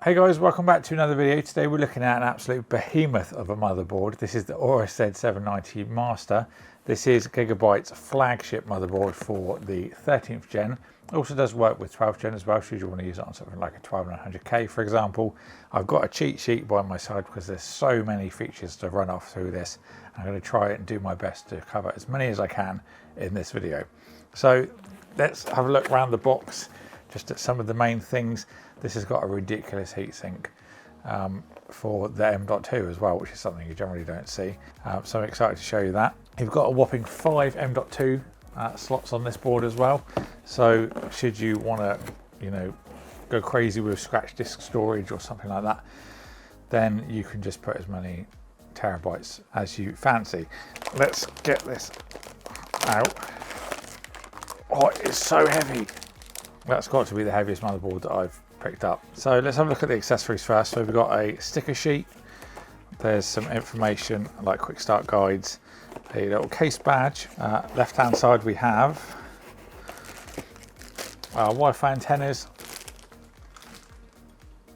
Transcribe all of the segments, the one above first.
Hey guys, welcome back to another video. Today we're looking at an absolute behemoth of a motherboard. This is the Aorus Z790 Master. This is Gigabyte's flagship motherboard for the 13th gen. It also does work with 12th gen as well, should you want to use it on something like a 12900K, for example. I've got a cheat sheet by my side because there's so many features to run off through this. I'm going to try it and do my best to cover as many as I can in this video. So let's have a look around the box, just at some of the main things. This has got a ridiculous heatsink for the M.2 as well, which is something you generally don't see. So I'm excited to show you that. You've got a whopping 5 M.2 slots on this board as well. So should you want to, go crazy with scratch disk storage or something like that, then you can just put as many terabytes as you fancy. Let's get this out. Oh, it's so heavy. That's got to be the heaviest motherboard that I've picked up. So let's have a look at the accessories first. So we've got a sticker sheet. There's some information like quick start guides, a little case badge. Left hand side we have Wi-Fi antennas,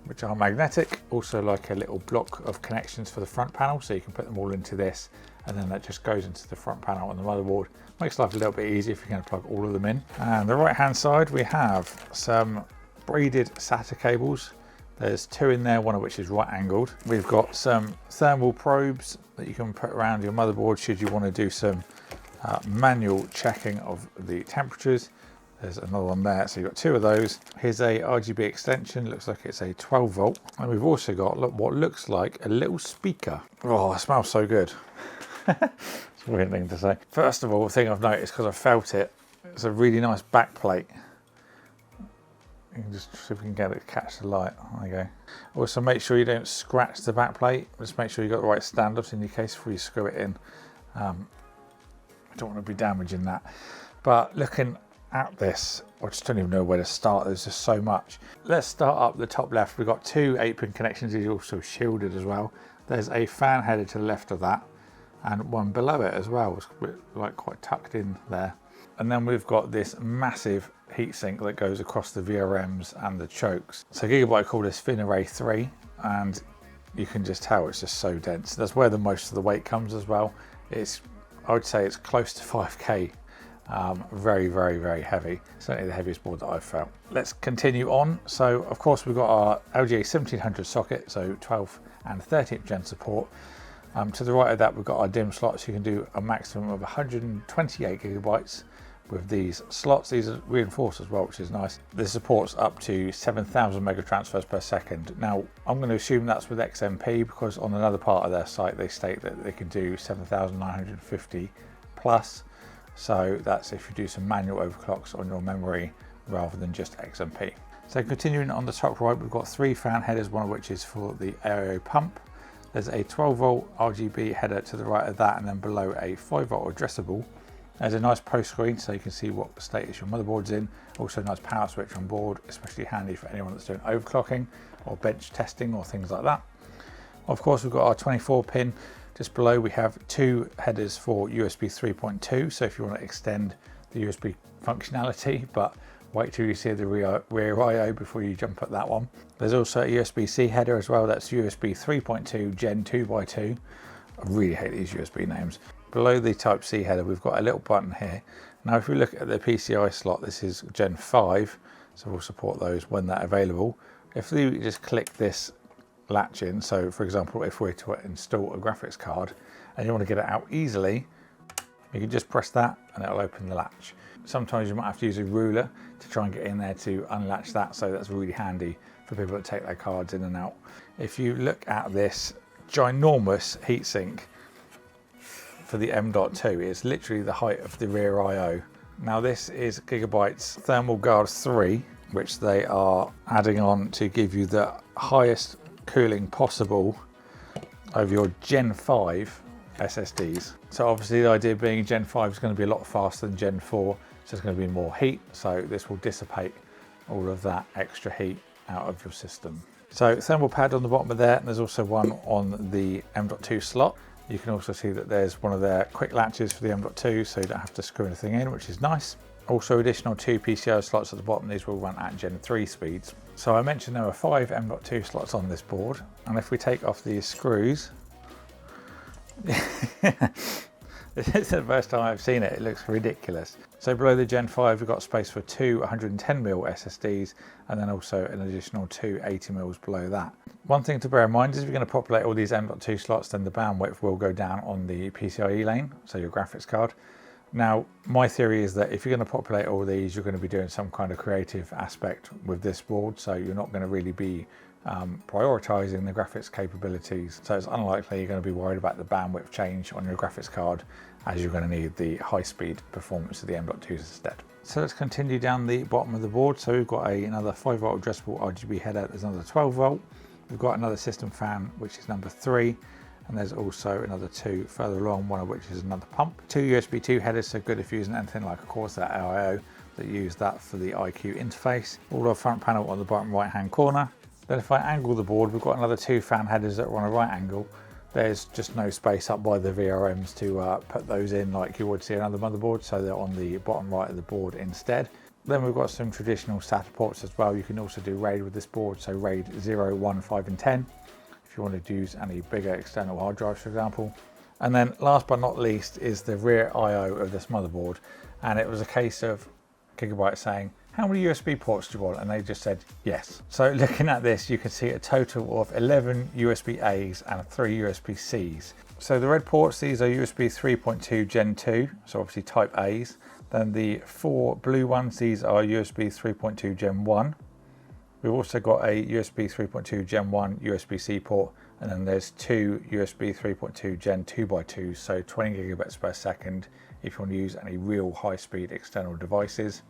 which are magnetic. Also like a little block of connections for the front panel, so you can put them all into this, and then that just goes into the front panel on the motherboard. Makes life a little bit easier if you're going to plug all of them in. And the right hand side we have some braided SATA cables. There's 2 in there, one of which is right angled. We've got some thermal probes that you can put around your motherboard should you want to do some manual checking of the temperatures. There's another one there, so you've got 2 of those. Here's a RGB extension, looks like it's a 12 volt. And we've also got what looks like a little speaker. Oh, it smells so good. It's a weird thing to say. First of all, the thing I've noticed, because I felt it, it's a really nice back plate. You can just see if we can get it to catch the light. There you go. Also make sure you don't scratch the back plate. Just make sure you've got the right stand-ups in your case before you screw it in. I don't want to be damaging that. But looking at this, I just don't even know where to start. There's just so much. Let's start up the top left. We've got 2 8-pin connections. These are also shielded as well. There's a fan header to the left of that, and one below it as well. It's like quite tucked in there. And then we've got this massive heatsink that goes across the VRMs and the chokes. So Gigabyte call this Fin Array 3, and you can just tell it's just so dense. That's where the most of the weight comes as well. I would say it's close to 5K. Very, very, very heavy. Certainly the heaviest board that I've felt. Let's continue on. So of course we've got our LGA 1700 socket, so 12th and 13th gen support. To the right of that we've got our DIMM slots. You can do a maximum of 128 gigabytes with these slots. These are reinforced as well, which is nice. This supports up to 7,000 mega transfers per second. Now I'm going to assume that's with XMP, because on another part of their site they state that they can do 7,950 plus. So that's if you do some manual overclocks on your memory rather than just XMP. So continuing on the top right, we've got 3 fan headers, one of which is for the AIO pump. There's a 12 volt RGB header to the right of that, and then below a 5 volt addressable. There's a nice post screen so you can see what status your motherboard's in. Also a nice power switch on board, especially handy for anyone that's doing overclocking or bench testing or things like that. Of course we've got our 24 pin. Just below we have 2 headers for USB 3.2, so if you want to extend the USB functionality, but wait till you see the rear I/O before you jump at that one. There's also a USB-C header as well. That's USB 3.2 Gen 2x2. I really hate these USB names. Below the Type-C header we've got a little button here. Now if we look at the PCI slot, this is Gen 5, so we'll support those when they're available. If we just click this latch in, so for example if we're to install a graphics card and you want to get it out easily, you can just press that and it'll open the latch. Sometimes you might have to use a ruler to try and get in there to unlatch that, so that's really handy for people that take their cards in and out. If you look at this ginormous heatsink for the M.2, it's literally the height of the rear I/O. Now this is Gigabyte's Thermal Guard 3, which they are adding on to give you the highest cooling possible over your Gen 5 SSDs. So obviously the idea being Gen 5 is going to be a lot faster than Gen 4, so there's going to be more heat, so this will dissipate all of that extra heat out of your system. So thermal pad on the bottom of there, and there's also one on the M.2 slot. You can also see that there's one of their quick latches for the M.2, so you don't have to screw anything in, which is nice. Also additional 2 PCI slots at the bottom. These will run at Gen 3 speeds. So I mentioned there were 5 M.2 slots on this board, and if we take off these screws, this is the first time I've seen it, it looks ridiculous. So below the Gen 5 we've got space for 2 110mm SSDs, and then also an additional 2 80mm below that. One thing to bear in mind is if you're going to populate all these M.2 slots, then the bandwidth will go down on the PCIe lane, so your graphics card. Now, my theory is that if you're going to populate all these, you're going to be doing some kind of creative aspect with this board, so you're not going to really be prioritizing the graphics capabilities. So it's unlikely you're going to be worried about the bandwidth change on your graphics card, as you're going to need the high-speed performance of the M.2s instead. So let's continue down the bottom of the board. So we've got another 5V addressable RGB header, there's another 12V. We've got another system fan, which is number 3. And there's also another 2 further along, one of which is another pump. 2 USB 2 headers, so good if you're using anything like a Corsair AIO that use that for the IQ interface. All our front panel on the bottom right hand corner. Then if I angle the board, we've got another 2 fan headers that are on a right angle. There's just no space up by the VRMs to put those in like you would see on other motherboards, so they're on the bottom right of the board instead. Then we've got some traditional SATA ports as well. You can also do RAID with this board, so RAID 0, 1, 5 and 10. If you wanted to use any bigger external hard drives, for example. And then last but not least is the rear I/O of this motherboard. And it was a case of Gigabyte saying, how many USB ports do you want? And they just said yes. So looking at this, you can see a total of 11 USB A's and 3 USB C's. So the red ports, these are USB 3.2 Gen 2, so obviously type A's. Then the 4 blue ones, these are USB 3.2 Gen 1. We've also got a USB 3.2 Gen 1 USB-C port, and then there's 2 USB 3.2 Gen 2x2, so 20 gigabits per second if you want to use any real high-speed external devices.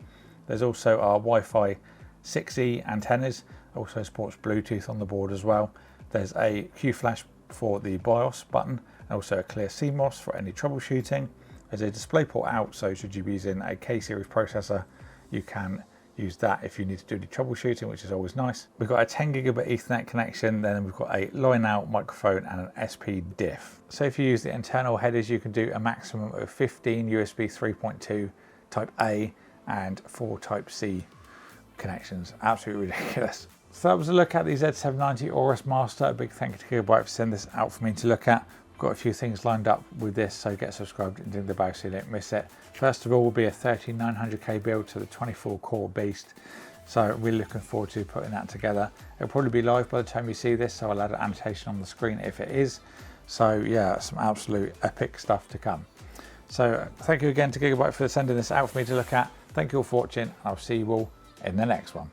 There's also our Wi-Fi 6E antennas, also supports Bluetooth on the board as well. There's a Q-Flash for the BIOS button, and also a clear CMOS for any troubleshooting. There's a DisplayPort out, so should you be using a K-series processor, you can use that if you need to do the troubleshooting, which is always nice. We've got a 10 gigabit Ethernet connection, then we've got a line out microphone and an SP diff. So if you use the internal headers, you can do a maximum of 15 USB 3.2 type A and 4 type C connections. Absolutely ridiculous. So that was a look at the Z790 Aorus Master. A big thank you to Gigabyte for sending this out for me to look at. Got a few things lined up with this, so get subscribed and ding the bell so you don't miss it. First of all will be a 13900K build to the 24 core beast, so really looking forward to putting that together. It'll probably be live by the time you see this, so I'll add an annotation on the screen if it is. So yeah, some absolute epic stuff to come. So thank you again to Gigabyte for sending this out for me to look at. Thank you all for watching, and I'll see you all in the next one.